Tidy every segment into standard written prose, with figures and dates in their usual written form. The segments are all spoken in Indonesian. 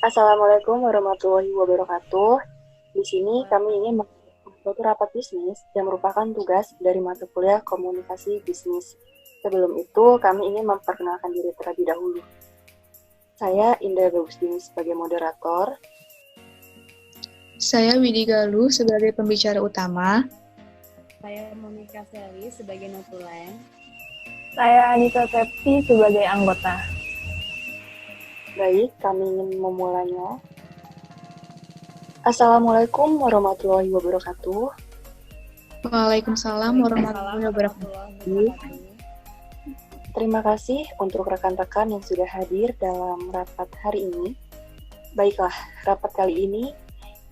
Assalamualaikum warahmatullahi wabarakatuh. Di sini kami ingin melakukan suatu rapat bisnis yang merupakan tugas dari mata kuliah komunikasi bisnis. Sebelum itu, kami ingin memperkenalkan diri terlebih dahulu. Saya Indah Bagusdini sebagai moderator. Saya Widi Galuh sebagai pembicara utama. Saya Monika Seli sebagai notulen. Saya Anita Septi sebagai anggota. Baik, kami ingin memulainya. Assalamualaikum warahmatullahi wabarakatuh. Waalaikumsalam warahmatullahi wabarakatuh. Terima kasih untuk rekan-rekan yang sudah hadir dalam rapat hari ini. Baiklah, rapat kali ini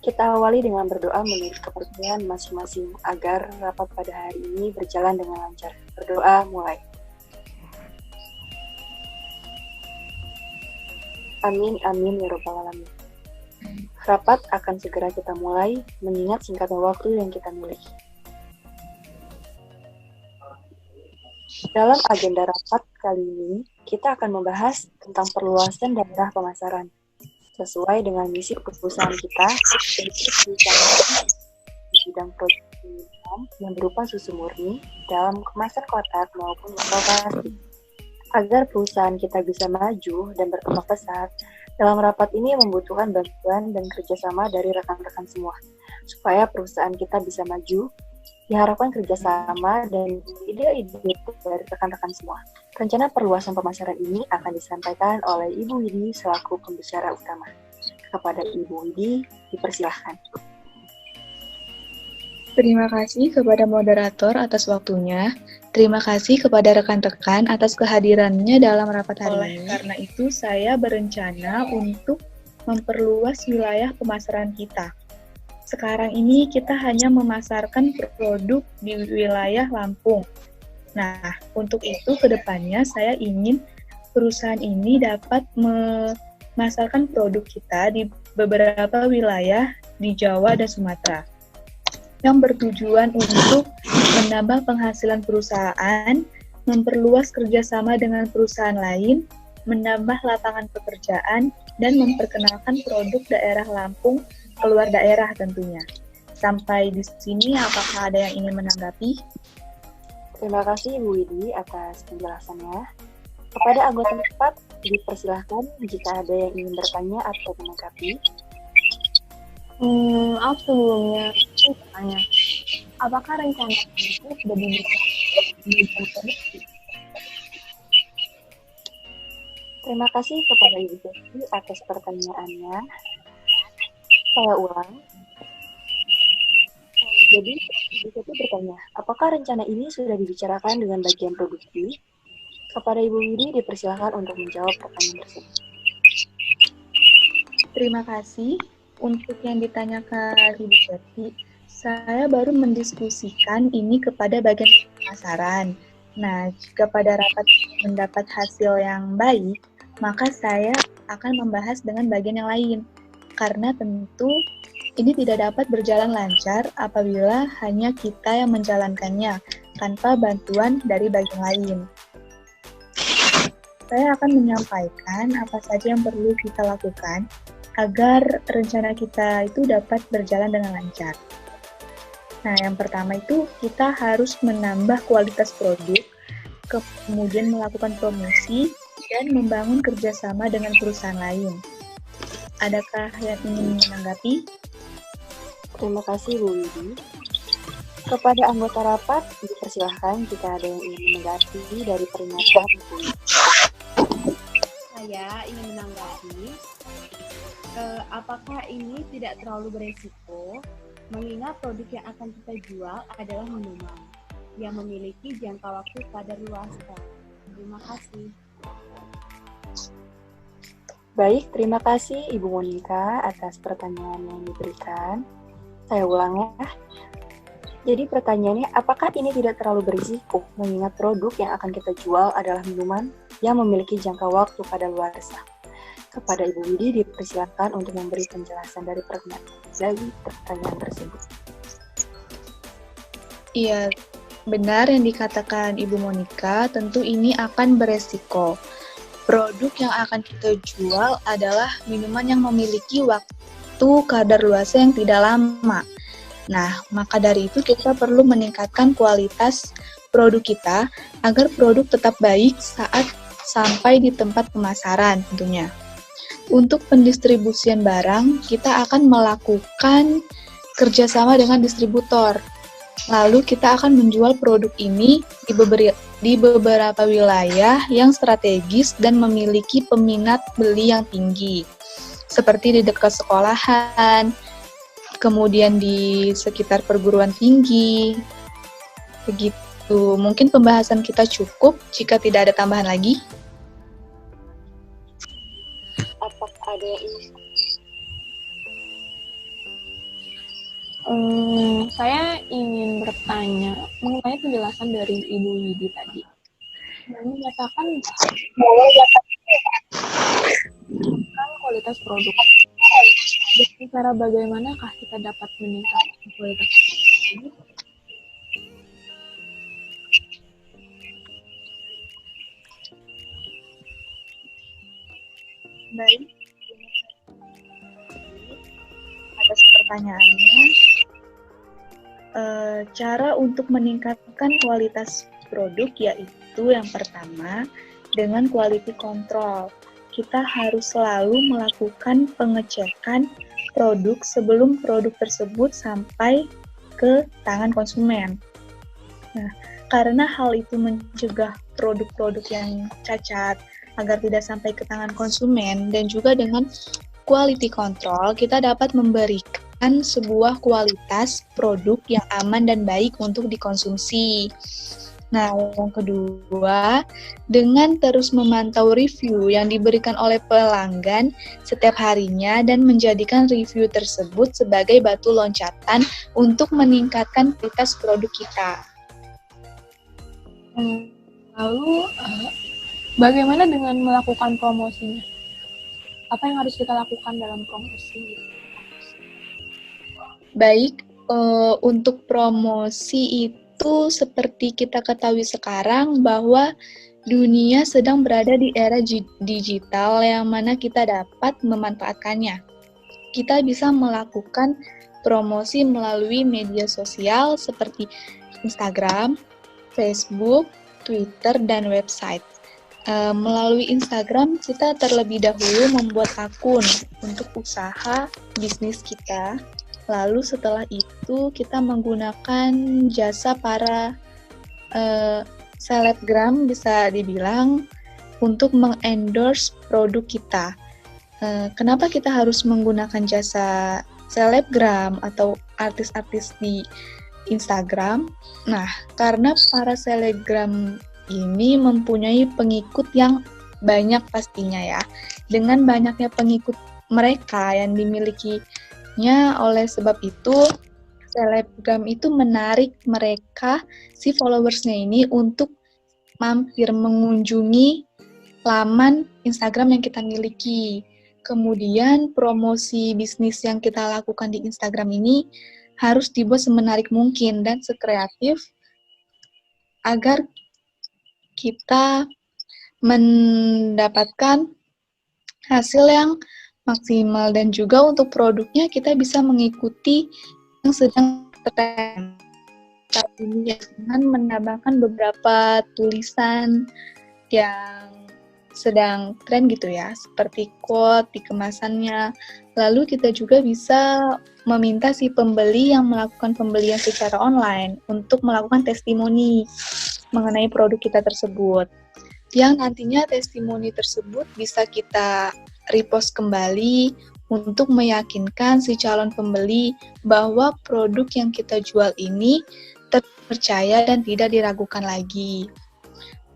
kita awali dengan berdoa menurut kepercayaan masing-masing agar rapat pada hari ini berjalan dengan lancar. Berdoa mulai. Amin, amin, ya Rabbal Alamin. Rapat akan segera kita mulai, mengingat singkatnya waktu yang kita miliki. Dalam agenda rapat kali ini, kita akan membahas tentang perluasan daerah pemasaran. Sesuai dengan misi perusahaan kita, yaitu di bidang produksi yang berupa susu murni dalam kemasan kotak maupun botol plastik. Agar perusahaan kita bisa maju dan berkembang pesat, dalam rapat ini membutuhkan bantuan dan kerjasama dari rekan-rekan semua. Supaya perusahaan kita bisa maju, diharapkan kerjasama dan ide-ide dari rekan-rekan semua. Rencana perluasan pemasaran ini akan disampaikan oleh Ibu Widi selaku pembicara utama. Kepada Ibu Widi, dipersilahkan. Terima kasih kepada moderator atas waktunya. Terima kasih kepada rekan-rekan atas kehadirannya dalam rapat hari ini. Karena itu, saya berencana untuk memperluas wilayah pemasaran kita. Sekarang ini kita hanya memasarkan produk di wilayah Lampung. Nah, untuk itu ke depannya saya ingin perusahaan ini dapat memasarkan produk kita di beberapa wilayah di Jawa dan Sumatera, yang bertujuan untuk menambah penghasilan perusahaan, memperluas kerjasama dengan perusahaan lain, menambah lapangan pekerjaan, dan memperkenalkan produk daerah Lampung keluar daerah tentunya. Sampai di sini, apakah ada yang ingin menanggapi? Terima kasih Ibu Widi atas penjelasannya. Kepada anggota rapat, dipersilahkan jika ada yang ingin bertanya atau menanggapi. Sebelumnya tanya, apakah rencana ini sudah diberikan produksi? Terima kasih kepada Ibu Septi atas pertanyaannya. Saya ulang. Jadi, Ibu Septi bertanya, apakah rencana ini sudah dibicarakan dengan bagian produksi? Kepada Ibu Widi dipersilakan untuk menjawab pertanyaan tersebut. Terima kasih. Untuk yang ditanyakan Ibu Septi, saya baru mendiskusikan ini kepada bagian pemasaran. Nah, jika pada rapat mendapat hasil yang baik, maka saya akan membahas dengan bagian yang lain. Karena tentu ini tidak dapat berjalan lancar apabila hanya kita yang menjalankannya tanpa bantuan dari bagian lain. Saya akan menyampaikan apa saja yang perlu kita lakukan agar rencana kita itu dapat berjalan dengan lancar. Nah, yang pertama itu kita harus menambah kualitas produk, kemudian melakukan promosi, dan membangun kerjasama dengan perusahaan lain. Adakah yang ingin menanggapi? Terima kasih Bu Widi. Kepada anggota rapat, dipersilahkan jika ada yang ingin menanggapi dari pernyataan Bu Widi. Saya ingin menanggapi, apakah ini tidak terlalu beresiko, mengingat produk yang akan kita jual adalah minuman yang memiliki jangka waktu kadaluarsa. Terima kasih. Baik, terima kasih Ibu Monika atas pertanyaan yang diberikan. Saya ulang ya. Jadi pertanyaannya, apakah ini tidak terlalu berisiko mengingat produk yang akan kita jual adalah minuman yang memiliki jangka waktu kadaluarsa? Kepada Ibu Widi dipersilakan untuk memberi penjelasan dari pertanyaan tersebut. Iya, benar yang dikatakan Ibu Monika, tentu ini akan beresiko. produk yang akan kita jual adalah minuman yang memiliki waktu kadaluarsa yang tidak lama. Nah, maka dari itu kita perlu meningkatkan kualitas produk kita agar produk tetap baik saat sampai di tempat pemasaran tentunya. Untuk pendistribusian barang, kita akan melakukan kerjasama dengan distributor. Lalu kita akan menjual produk ini di beberapa wilayah yang strategis dan memiliki peminat beli yang tinggi. Seperti di dekat sekolahan, kemudian di sekitar perguruan tinggi. Begitu, mungkin pembahasan kita cukup jika tidak ada tambahan lagi. Apakah ada yang ingin? Saya ingin bertanya mengenai penjelasan dari Ibu Widi tadi. Menyatakan bahwa kualitas produk. Dengan cara bagaimanakah kita dapat meningkatkan kualitas produk? Baik, atas pertanyaannya. Cara untuk meningkatkan kualitas produk yaitu yang pertama dengan quality control. Kita harus selalu melakukan pengecekan produk sebelum produk tersebut sampai ke tangan konsumen. Nah, karena hal itu mencegah produk-produk yang cacat agar tidak sampai ke tangan konsumen, dan juga dengan quality control kita dapat memberikan sebuah kualitas produk yang aman dan baik untuk dikonsumsi. Nah, yang kedua, dengan terus memantau review yang diberikan oleh pelanggan setiap harinya dan menjadikan review tersebut sebagai batu loncatan untuk meningkatkan kualitas produk kita. Lalu, bagaimana dengan melakukan promosinya? Apa yang harus kita lakukan dalam promosi? Baik, untuk promosi itu seperti kita ketahui sekarang bahwa dunia sedang berada di era digital yang mana kita dapat memanfaatkannya. Kita bisa melakukan promosi melalui media sosial seperti Instagram, Facebook, Twitter, dan website. Melalui Instagram, kita terlebih dahulu membuat akun untuk usaha bisnis kita. Lalu setelah itu kita menggunakan jasa para selebgram bisa dibilang untuk mengendorse produk kita. Kenapa kita harus menggunakan jasa selebgram atau artis-artis di Instagram? Nah, karena para selebgram ini mempunyai pengikut yang banyak pastinya ya. Dengan banyaknya pengikut mereka yang dimilikinya, oleh sebab itu selebgram itu menarik mereka, si followersnya ini, untuk mampir mengunjungi laman Instagram yang kita miliki. Kemudian promosi bisnis yang kita lakukan di Instagram ini harus dibuat semenarik mungkin dan sekreatif agar kita mendapatkan hasil yang maksimal, dan juga untuk produknya kita bisa mengikuti yang sedang tren saat ini dengan menambahkan beberapa tulisan yang sedang tren gitu ya, seperti quote di kemasannya. Lalu kita juga bisa meminta si pembeli yang melakukan pembelian secara online untuk melakukan testimoni mengenai produk kita tersebut, yang nantinya testimoni tersebut bisa kita repost kembali untuk meyakinkan si calon pembeli bahwa produk yang kita jual ini terpercaya dan tidak diragukan lagi.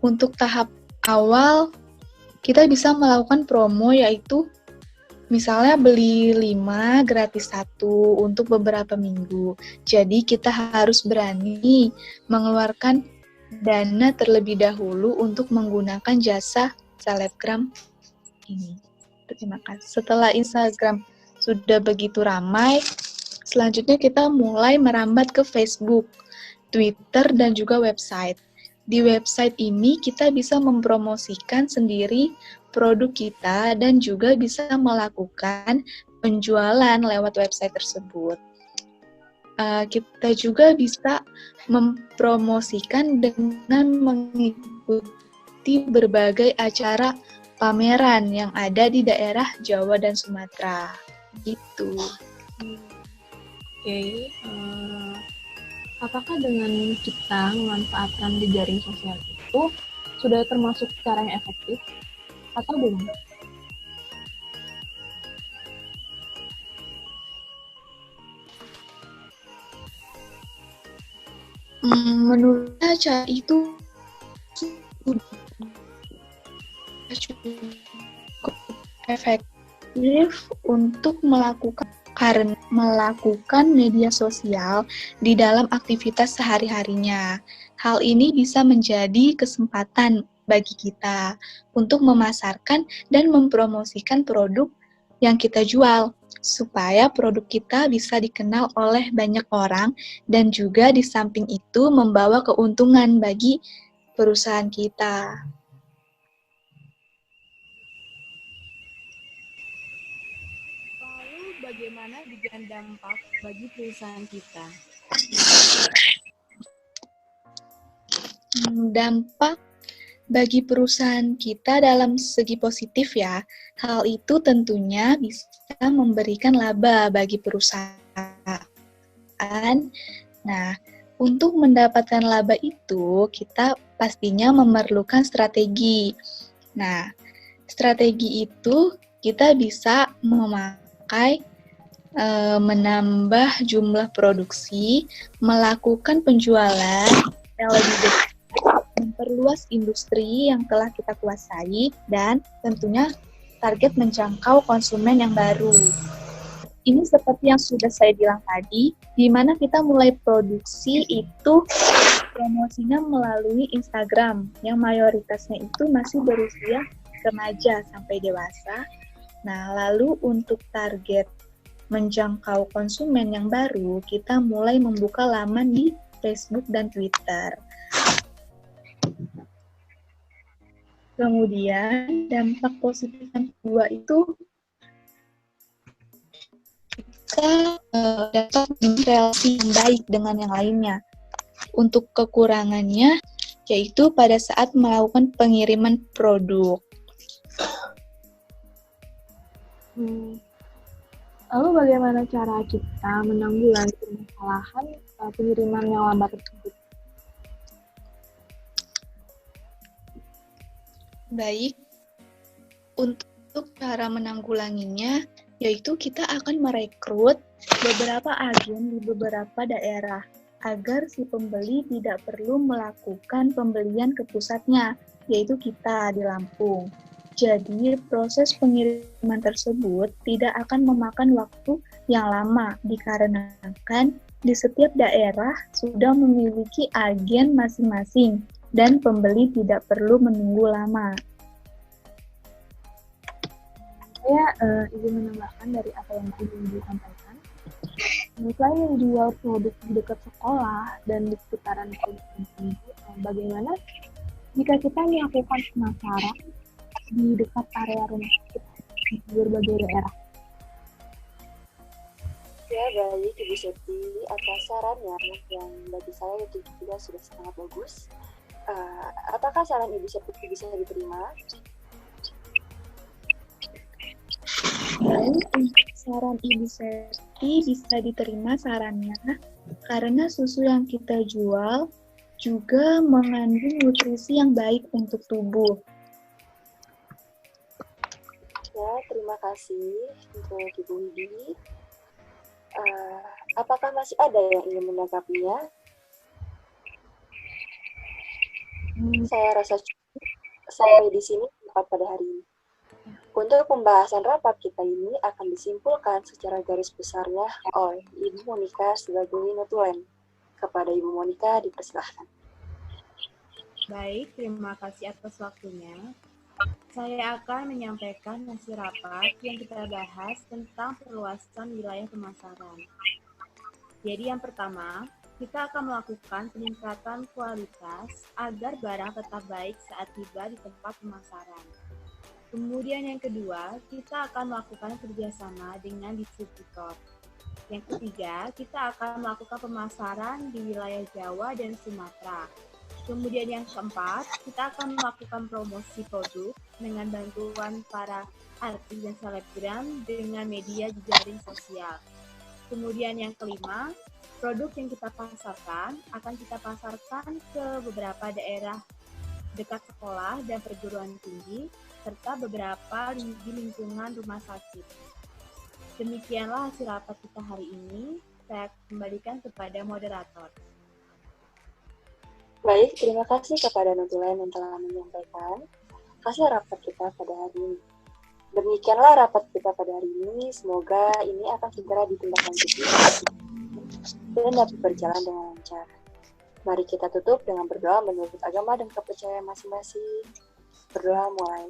Untuk tahap awal, kita bisa melakukan promo, yaitu misalnya beli 5 gratis 1 untuk beberapa minggu. Jadi kita harus berani mengeluarkan dana terlebih dahulu untuk menggunakan jasa selebgram ini. Terima kasih. Setelah Instagram sudah begitu ramai, selanjutnya kita mulai merambat ke Facebook, Twitter, dan juga website. Di website ini kita bisa mempromosikan sendiri produk kita dan juga bisa melakukan penjualan lewat website tersebut. Kita juga bisa mempromosikan dengan mengikuti berbagai acara pameran yang ada di daerah Jawa dan Sumatera. Gitu. Oke, apakah dengan kita memanfaatkan jejaring sosial itu sudah termasuk cara yang efektif atau belum? Menurut saya cara itu cukup efektif untuk melakukan media sosial di dalam aktivitas sehari-harinya. Hal ini bisa menjadi kesempatan bagi kita untuk memasarkan dan mempromosikan produk yang kita jual, supaya produk kita bisa dikenal oleh banyak orang dan juga di samping itu membawa keuntungan bagi perusahaan kita. Lalu bagaimana dengan dampak bagi perusahaan kita? Dampak bagi perusahaan kita dalam segi positif ya, hal itu tentunya bisa memberikan laba bagi perusahaan. Nah, untuk mendapatkan laba itu, kita pastinya memerlukan strategi. Nah, strategi itu kita bisa memakai menambah jumlah produksi, melakukan penjualan yang lebih besar, memperluas industri yang telah kita kuasai, dan tentunya target menjangkau konsumen yang baru. Ini seperti yang sudah saya bilang tadi, di mana kita mulai produksi itu promosinya melalui Instagram, yang mayoritasnya itu masih berusia remaja sampai dewasa. Nah, lalu untuk target menjangkau konsumen yang baru, kita mulai membuka laman di Facebook dan Twitter. Kemudian dampak positif yang kedua itu kita dapat relasi yang baik dengan yang lainnya. Untuk kekurangannya yaitu pada saat melakukan pengiriman produk. Lalu bagaimana cara kita menanggulangi permasalahan pengiriman yang lambat tersebut? Baik, untuk cara menanggulanginya, yaitu kita akan merekrut beberapa agen di beberapa daerah agar si pembeli tidak perlu melakukan pembelian ke pusatnya, yaitu kita di Lampung. Jadi, proses pengiriman tersebut tidak akan memakan waktu yang lama dikarenakan di setiap daerah sudah memiliki agen masing-masing dan pembeli tidak perlu menunggu lama. Saya ingin menambahkan dari apa yang Ibu sampaikan. Selain menjual produk di dekat sekolah dan di seputaran kampung, bagaimana jika kita melakukan pemasaran di dekat area rumah sakit di berbagai daerah? Ya, baik Ibu Septi, atas sarannya yang bagi saya itu juga sudah sangat bagus. Apakah saran Ibu Septi bisa diterima? Dan untuk saran Ibu Septi bisa diterima sarannya karena susu yang kita jual juga mengandung nutrisi yang baik untuk tubuh. Ya, terima kasih untuk Ibu Widi. Apakah masih ada yang ingin menanggapinya? Saya rasa cukup sampai di sini rapat pada hari ini. Untuk pembahasan rapat kita ini akan disimpulkan secara garis besarnya oleh Ibu Monika sebagai notulen. Kepada Ibu Monika dipersilahkan. Baik, terima kasih atas waktunya. Saya akan menyampaikan hasil rapat yang kita bahas tentang perluasan wilayah pemasaran. Jadi yang pertama, kita akan melakukan peningkatan kualitas agar barang tetap baik saat tiba di tempat pemasaran. Kemudian yang kedua, kita akan melakukan kerjasama dengan distributor. Yang ketiga, kita akan melakukan pemasaran di wilayah Jawa dan Sumatera. Kemudian yang keempat, kita akan melakukan promosi produk dengan bantuan para artis dan selebgram dengan media jejaring sosial. Kemudian yang kelima, produk yang kita pasarkan akan kita pasarkan ke beberapa daerah dekat sekolah dan perguruan tinggi, serta beberapa di lingkungan rumah sakit. Demikianlah hasil rapat kita hari ini. Saya kembalikan kepada moderator. Baik, terima kasih kepada Notulen yang telah menyampaikan hasil rapat kita pada hari ini. Demikianlah rapat kita pada hari ini. Semoga ini akan segera ditindaklanjuti dan dapat berjalan dengan lancar. Mari kita tutup dengan berdoa menurut agama dan kepercayaan masing-masing. Berdoa mulai.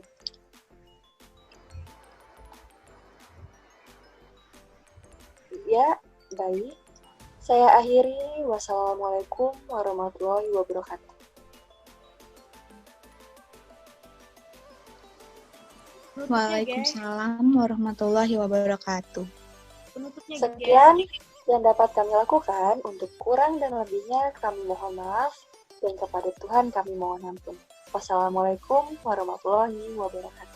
Ya, baik. Saya akhiri. Wassalamualaikum warahmatullahi wabarakatuh. Waalaikumsalam warahmatullahi wabarakatuh. Sekian yang dapat kami lakukan. Untuk kurang dan lebihnya kami mohon maaf, dan kepada Tuhan kami mohon ampun. Wassalamualaikum warahmatullahi wabarakatuh.